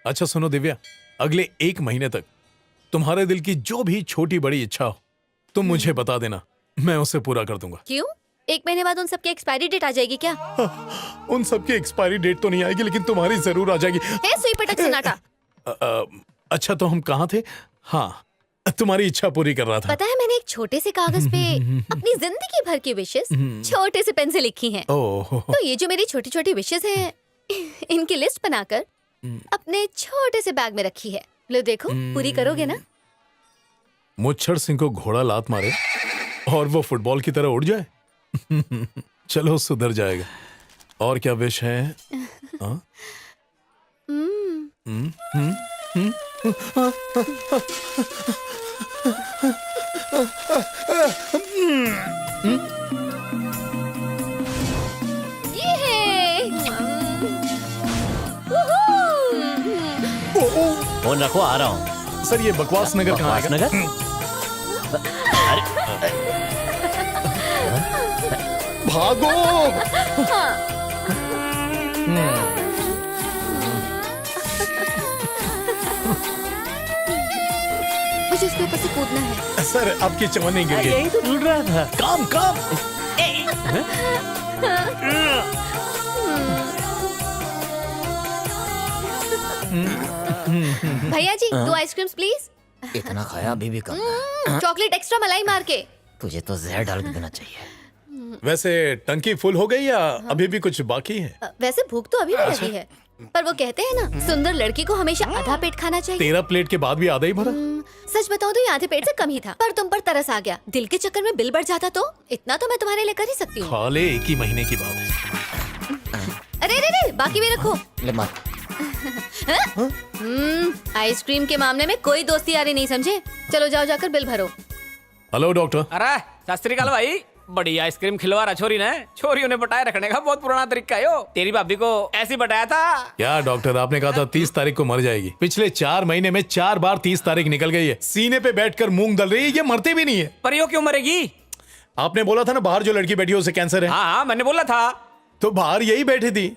अच्छा सुनो दिव्या, अगले 1 महीने तक तुम्हारे दिल की जो भी छोटी बड़ी इच्छा हो तुम मुझे बता देना, मैं उसे पूरा कर दूंगा। क्यों? 1 महीने बाद उन सबकी एक्सपायरी डेट आ जाएगी क्या? उन सबकी एक्सपायरी डेट तो नहीं आएगी, लेकिन तुम्हारी जरूर आ जाएगी। है सुई पटक सन्नाटा। अच्छा तो हम कहाँ थे? हाँ, तुम्हारी इच्छा पूरी कर रहा था। पता है मैंने एक छोटे से कागज पे अपनी जिंदगी भर की विशेस छोटे से पेन से लिखी हैं। ओह, तो ये जो मेरी छोटी छोटी विशेस हैं, इनकी लिस्ट बनाकर अपने छोटे से बैग में रखी है। लो देखो, पूरी करोगे ना? मुच्छर सिंह को घोड़ा लात मारे और वो फुटबॉल की तरह उड़ जाए। चलो सुधर जाएगा। और क्या विश है? हाँ? ये है। फोन रखो, आ रहा हूँ। सर ये बकवास नगर कहाँ बकवास आएगा? नगर? भागो! मुझे उसके ऊपर से कूदना है। सर आपकी चवन्नी गिर गई। यही तो ढूंढ रहा था। काम काम। भैया जी 2 आइसक्रीम्स प्लीज। इतना खाया अभी भी कम है। चॉकलेट एक्स्ट्रा मलाई मार के। तुझे तो जहर डाल के देना चाहिए। वैसे टंकी फुल हो गई या अभी भी कुछ बाकी है? वैसे भूख तो अभी भी लगी है, पर वो कहते हैं ना, सुंदर लड़की को हमेशा आधा पेट खाना चाहिए। 13 प्लेट के बाद भी आधा ही भरा? सच बताऊं तो ये आधे पेट से कम ही था, पर तुम पर तरस आ गया। दिल के चक्कर में बिल बढ़ जाता तो इतना तो मैं तुम्हारे लिए कर ही सकती हूँ। खा ले, 1 ही महीने की बात है। अरे अरे अरे, बाकी भी रखो। ले मार। आइसक्रीम के मामले में कोई दोस्ती यारी नहीं, समझे? चलो जाओ, जाकर बिल भरो। Hello doctor. अरे सत श्री अकाल भाई, बड़ी आइसक्रीम खिलवा रहा छोरी ने। छोरियों ने बटाए रखने का बहुत पुराना तरीका है यो। तेरी भाभी को ऐसी बटाया था क्या डॉक्टर, आपने कहा था 30 तारीख को मर जाएगी। पिछले 4 महीने में 4 बार 30 तारीख निकल गई है। सीने पे बैठकर मूंग दल रही है, ये मरते भी नहीं है। पर यो क्यों मरेगी? आपने बोला था ना बाहर जो लड़की बैठी है उसे कैंसर है। हाँ हाँ मैंने बोला था। तो बाहर यही बैठी थी।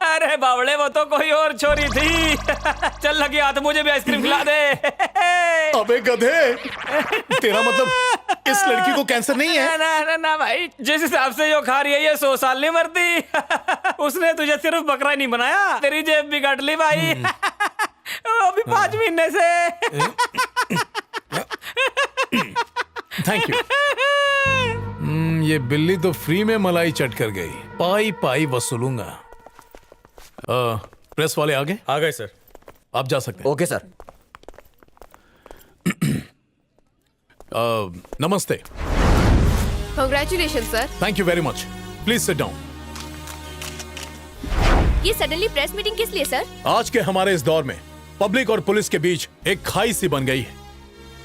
अरे बावड़े, वो तो कोई और छोरी थी। चल लगी हाथ, मुझे भी आइसक्रीम खिला दे। अबे गधे, तेरा मतलब इस लड़की को कैंसर नहीं है? ना भाई, जिस हिसाब से यो खा रही है ये 100 साल नहीं मरती। उसने तुझे सिर्फ बकरा ही नहीं बनाया, तेरी जेब भी काट ली भाई। वो भी 5 महीने से। Thank you. ये बिल्ली तो फ्री में मलाई चट कर गई। पाई पाई वसूलूंगा। प्रेस वाले आ गए सर, आप जा सकते हैं। Okay sir. नमस्ते। Congratulation sir. Thank you very much. Please sit down. ये सडनली प्रेस मीटिंग किस लिए सर? आज के हमारे इस दौर में पब्लिक और पुलिस के बीच एक खाई सी बन गई है।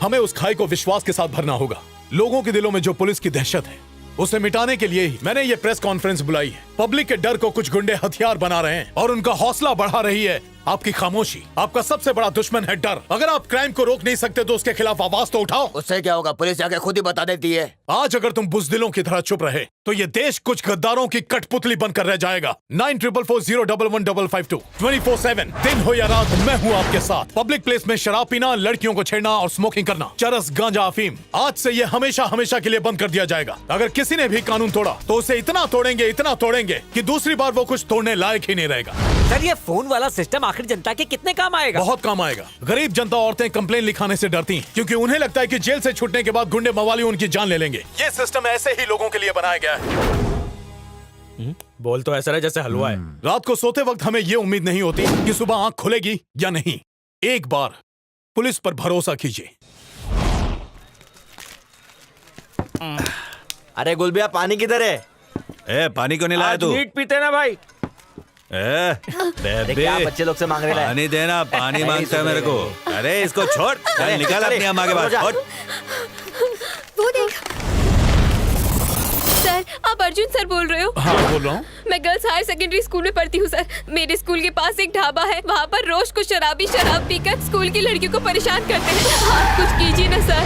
हमें उस खाई को विश्वास के साथ भरना होगा। लोगों के दिलों में जो पुलिस की दहशत है उसे मिटाने के लिए ही मैंने ये प्रेस कॉन्फ्रेंस बुलाई है। पब्लिक के डर को कुछ गुंडे हथियार बना रहे हैं और उनका हौसला बढ़ा रही है आपकी खामोशी। आपका सबसे बड़ा दुश्मन है डर। अगर आप क्राइम को रोक नहीं सकते तो उसके खिलाफ आवाज तो उठाओ। उससे क्या होगा? पुलिस आके खुद ही बता देती है। आज अगर तुम बुजदिलों की तरह चुप रहे तो ये देश कुछ गद्दारों की कठपुतली बनकर रह जाएगा। 9444011552 24/7 दिन हो या रात मैं हूँ आपके साथ। पब्लिक प्लेस में शराब पीना, लड़कियों को छेड़ना और स्मोकिंग करना, चरस, गांजा, अफीम, आज से ये हमेशा हमेशा के लिए बंद कर दिया जाएगा। अगर किसी ने भी कानून तोड़ा तो उसे इतना तोड़ेंगे कि दूसरी बार वो कुछ तोड़ने लायक ही नहीं रहेगा। सर ये फोन वाला सिस्टम आखिर जनता के कितने काम आएगा? बहुत काम आएगा। गरीब जनता, औरतें कंप्लेन लिखाने से डरती हैं क्योंकि उन्हें लगता है कि जेल से छूटने के बाद गुंडे मवाली उनकी जान ले लेंगे। ये सिस्टम ऐसे ही लोगों के लिए बनाया गया है। बोल तो ऐसा है जैसे हलवा है। रात को सोते वक्त हमें ये उम्मीद नहीं होती कि सुबह आंख खुलेगी या नहीं। एक बार पुलिस पर भरोसा कीजिए। अरे गुलबिया, पानी किधर है? ए, पानी क्यों नहीं लाया तू? मीट पीते ना भाई। ए, बेबे, क्या बच्चे लोग से मांग रहे हैं? पानी देना, पानी मांगता है मेरे को। अरे इसको छोड़, चल निकल अपनी अम्मा के पास। छोड़। वो देख सर, आप अर्जुन सर बोल रहे हो? हाँ बोल रहा हूँ। मैं गर्ल्स हायर सेकेंडरी स्कूल में पढ़ती हूँ सर। मेरे स्कूल के पास एक ढाबा है, वहाँ पर रोज को शराबी शराब पीकर स्कूल की लड़कियों को परेशान करते हैं। आप कुछ कीजिए ना सर।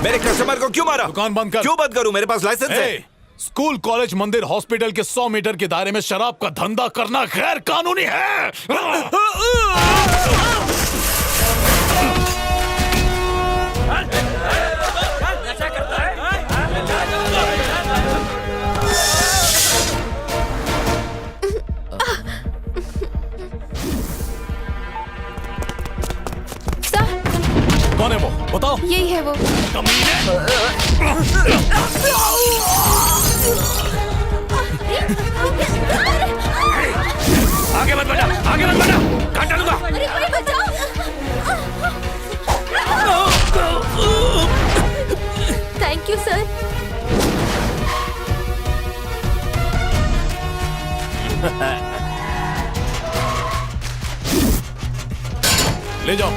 मेरे कस्टमर को क्यों मारा? दुकान बंद कर। क्यों बंद करूं? मेरे पास लाइसेंस है। स्कूल, कॉलेज, मंदिर, हॉस्पिटल के 100 मीटर के दायरे में शराब का धंधा करना गैर कानूनी है। कौन है वो? बताओ। यही है वो। आगे मत बढ़ा, आगे मत बढ़ा, काट डालूंगा। अरे कोई बचाओ। Thank you sir. ले जाओ,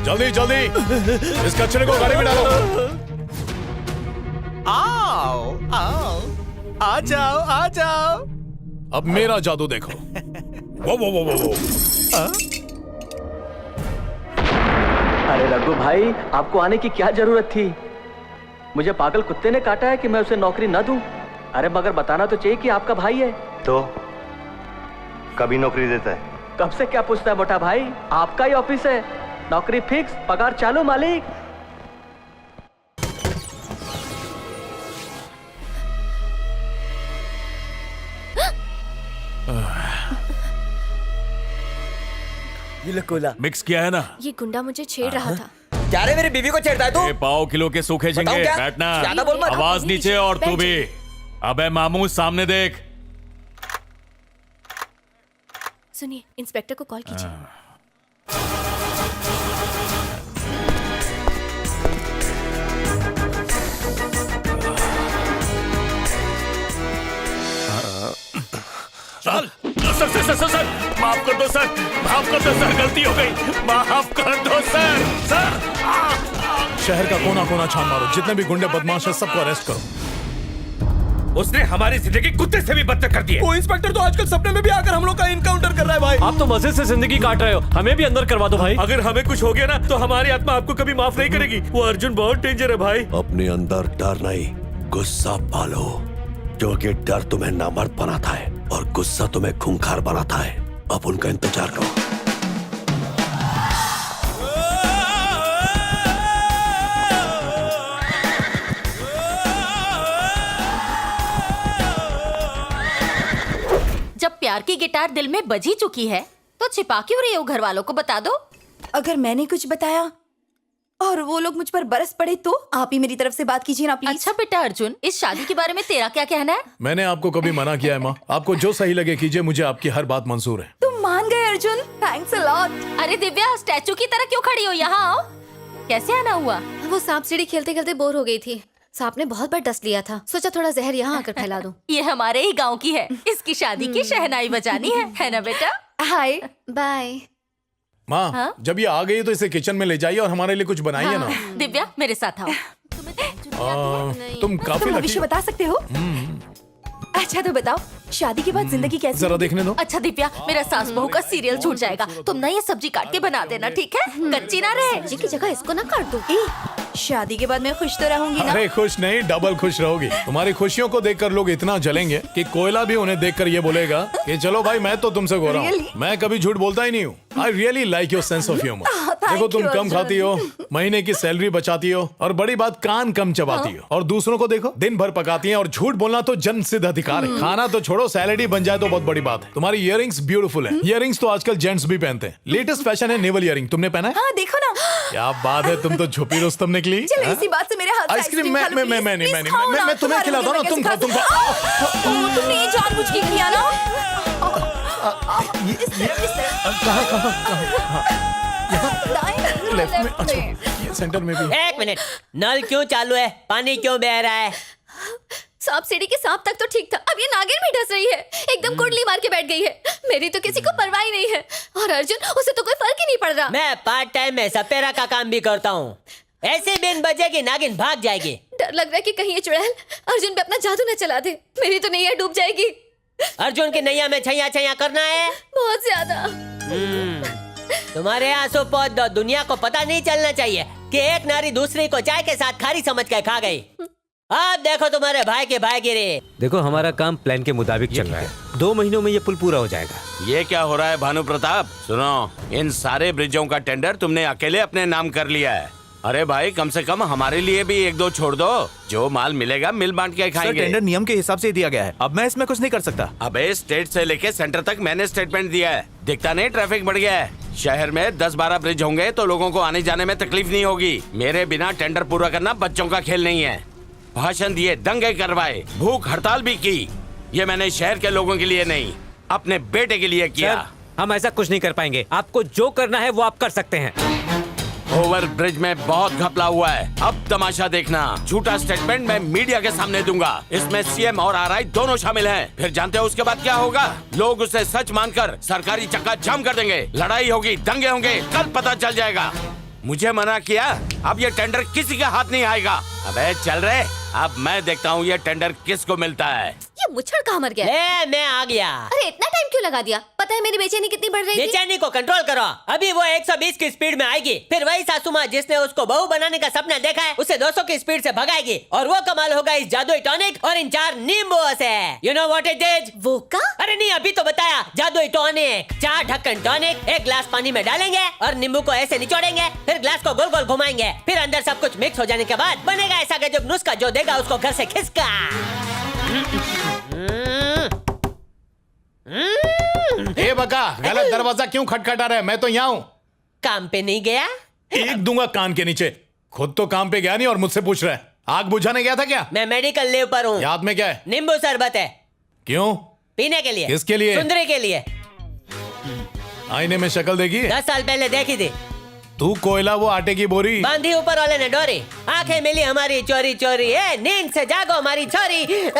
जल्दी जल्दी इस कचरे को गाड़ी में डालो। आओ आओ, आ जाओ आ जाओ। अब मेरा जादू देखो। वो वो वो वो वो। अरे रघु भाई, आपको आने की क्या जरूरत थी? मुझे पागल कुत्ते ने काटा है कि मैं उसे नौकरी न दूं। अरे मगर बताना तो चाहिए कि आपका भाई है। तो कभी नौकरी देता है? कब से क्या पूछता है मोटा भाई? आपका ही ऑफिस है, नौकरी फिक्स, पगार चालू मालिक। ये लो कोला। मिक्स किया है ना? ये गुंडा मुझे छेड़ रहा था। क्या रे, मेरी बीवी को छेड़ता है तू? 1.5 किलो के सूखे बताऊं झींगे। क्या? बैठना, ज्यादा बोल मत। आवाज नीचे, और तू भी। अबे मामू, सामने देख। सुनिए, इंस्पेक्टर को कॉल कीजिए। चल। Sir sir sir sir sir, माफ कर दो सर, माफ कर दो सर, गलती हो गई, माफ कर दो सर। सर, शहर का कोना कोना छान मारो, जितने भी गुंडे बदमाश हैं सबको अरेस्ट करो। उसने हमारी जिंदगी कुत्ते से भी बदतर कर दी है। वो इंस्पेक्टर तो आजकल सपने में भी आकर हम लोग का इनकाउंटर कर रहा है भाई। आप तो मजे से जिंदगी काट रहे हो, हमें भी अंदर करवा दो भाई। अगर हमें कुछ हो गया ना तो हमारी आत्मा आपको कभी माफ नहीं करेगी। वो अर्जुन बहुत डेंजर है भाई। अपने अंदर डर नहीं, गुस्सा पालो, क्योंकि डर तुम्हें नामर्द बनाता है और गुस्सा तुम्हें खूंखार बनाता है। अब उनका इंतजार करो। जब प्यार की गिटार दिल में बज ही चुकी है तो छिपा क्यों रही हो? घर वालों को बता दो। अगर मैंने कुछ बताया और वो लोग मुझ पर बरस पड़े तो आप ही मेरी तरफ से बात कीजिए ना प्लीज। अच्छा बेटा अर्जुन, इस शादी के बारे में तेरा क्या कहना है? मैंने आपको कभी मना किया है माँ? आपको जो सही लगे कीजिए, मुझे आपकी हर बात मंजूर है। तुम मान गए अर्जुन, थैंक्स अ लॉट। अरे दिव्या, स्टैचू की तरह क्यों खड़ी हो? यहाँ आओ। कैसे आना हुआ? वो सांप सीढ़ी खेलते खेलते बोर हो गई थी। सांप ने बहुत बार डस्ट लिया था, सोचा थोड़ा जहर यहाँ आकर फैला दूं। ये हमारे ही गांव की है, इसकी शादी की शहनाई बजानी है ना बेटा? Hi bye. माँ, हाँ? जब ये आ गई तो इसे किचन में ले जाइए और हमारे लिए कुछ बनाइए ना। दिव्या मेरे साथ आओ। तुम काफी तुम लकी। भविष्य बता सकते हो? अच्छा तो बताओ, शादी के बाद जिंदगी कैसी? जरा देखने दो। अच्छा दिव्या, मेरा सास बहू का सीरियल छूट जाएगा। तुम ना ये सब्जी काट के बना देना, ठीक है? कच्ची ना रहे। सब्जी की जगह इसको ना काट दो। शादी के बाद मैं खुश तो रहूंगी ना? अरे खुश नहीं, डबल खुश रहोगी। तुम्हारी खुशियों को देखकर लोग इतना जलेंगे कि कोयला भी उन्हें देखकर ये बोलेगा कि चलो भाई, मैं तो तुमसे गोरा हूँ। Really? मैं कभी झूठ बोलता ही नहीं हूँ। I really like your sense of humour. देखो, तुम you, कम अर्जुन। खाती हो, महीने की सैलरी बचाती हो, और बड़ी बात कान कम चबाती हो, और दूसरों को देखो दिन भर पकाती हैं। और झूठ बोलना तो जन्म सिद्ध अधिकार है। खाना तो छोड़ो, सैलरी बन जाए तो बहुत बड़ी बात है। तुम्हारी इयरिंग्स ब्यूटीफुल है। इयरिंग्स तो आजकल जेंट्स भी पहनते हैं। लेटेस्ट फैशन है नेवल इयरिंग। तुमने पहना है? हाँ देखो ना। क्या बात है, तुम तो छुपी रुस्तम निकली। चलो हाँ? इसी बात से मेरे हाथ से आइसक्रीम मैं खा लो, मैं please, मैं नहीं please मैं खाओ नहीं ना, मैं तुम्हें तुम्हारे खिलाता हूँ ना। बगैर तुम कैसे खाओ, तुम खा खाओ। तुमने ये जानबूझ के किया ना? लेफ्ट में, अच्छा ये सेंटर में भी। एक मिनट, नल क्यों चालू है? पानी क्यों बह रहा है? सांप सीढ़ी के सांप तक तो ठीक था, अब ये नागिन भी डस रही है। एकदम कुंडली मार के बैठ गई है। मेरी तो किसी को परवाह ही नहीं है। और अर्जुन, उसे तो कोई फर्क ही नहीं पड़ रहा। मैं पार्ट टाइम में सपेरा का काम भी करता हूँ। ऐसे बिन बजेगी नागिन भाग जाएगी। डर लग रहा है कि कहीं ये चुड़ैल अर्जुन पे अपना जादू न चला दे। मेरी तो नैया डूब जाएगी। अर्जुन की नैया में छैया छैया करना है। बहुत ज्यादा। तुम्हारे आंसू पौध दो। दुनिया को पता नहीं चलना चाहिए कि एक नारी दूसरी को चाय के साथ खारी समझ कर खा गई। अब देखो तुम्हारे भाई के भाई गिरे। देखो हमारा काम प्लान के मुताबिक चल रहा है। 2 महीनों में ये पुल पूरा हो जाएगा। ये क्या हो रहा है भानु प्रताप? सुनो, इन सारे ब्रिजों का टेंडर तुमने अकेले अपने नाम कर लिया है। अरे भाई, कम से कम हमारे लिए भी 1-2 छोड़ दो। जो माल मिलेगा मिल बांट के खाएंगे। टेंडर नियम के हिसाब से दिया गया है, अब मैं इसमें कुछ नहीं कर सकता। अबे, स्टेट से लेके सेंटर तक मैंने स्टेटमेंट दिया है। दिखता नहीं ट्रैफिक बढ़ गया है। शहर में 10-12 ब्रिज होंगे तो लोगों को आने जाने में तकलीफ नहीं होगी। मेरे बिना टेंडर पूरा करना बच्चों का खेल नहीं है। भाषण दिए, दंगे करवाए, भूख हड़ताल भी की। ये मैंने शहर के लोगों के लिए नहीं, अपने बेटे के लिए किया। सर, हम ऐसा कुछ नहीं कर पाएंगे। आपको जो करना है वो आप कर सकते हैं। ओवर ब्रिज में बहुत घपला हुआ है। अब तमाशा देखना। झूठा स्टेटमेंट मैं मीडिया के सामने दूंगा। इसमें सीएम और आरआई दोनों शामिल हैं। फिर जानते हो उसके बाद क्या होगा? लोग उसे सच मानकर सरकारी चक्का जाम कर देंगे। लड़ाई होगी, दंगे होंगे, कल पता चल जाएगा। मुझे मना किया, अब ये टेंडर किसी के हाथ नहीं आएगा। अबे चल रहे, अब मैं देखता हूँ ये टेंडर किसको मिलता है। ये मुच्छड़ कहाँ मर गया? मैं आ गया। अरे इतना टाइम क्यों लगा दिया? पता है मेरी बेचैनी कितनी बढ़ रही थी? बेचैनी को कंट्रोल करो। अभी वो 120 की स्पीड में आएगी। फिर वही सासू माँ जिसने उसको बहू बनाने का सपना देखा है, उसे 200 की स्पीड से भगाएगी। और वो कमाल होगा इस जादुई टॉनिक और इन 4 नींबुओं से। You know what it is? वो का? अरे नहीं, अभी तो बताया। जादुई टॉनिक। 4 ढक्कन टॉनिक 1 ग्लास पानी में डालेंगे और नींबू को ऐसे निचोड़ेंगे। फिर ग्लास को गोल गोल घुमाएंगे। फिर अंदर सब कुछ मिक्स हो जाने के बाद बनेगा ऐसा गजब नुस्खा जो देगा उसको घर से खिसका। ए बका, गलत दरवाजा क्यों खटखटा रहा है? मैं तो यहाँ हूँ। काम पे नहीं गया? एक दूंगा कान के नीचे। खुद तो काम पे गया नहीं और मुझसे पूछ रहा है। आग बुझाने गया था क्या? मैं मेडिकल लीव पर हूँ। याद में क्या है? नींबू शरबत है। क्यों? पीने के लिए। किसके लिए? सुंदरी के लिए। आईने में शक्ल देखी? 10 साल पहले देखी थी। तू कोयला, वो आटे की बोरी। बांधी ऊपर वाले ने डोरी। आंखें मिली हमारी चोरी चोरी। नींद से जागो हमारी छोरी।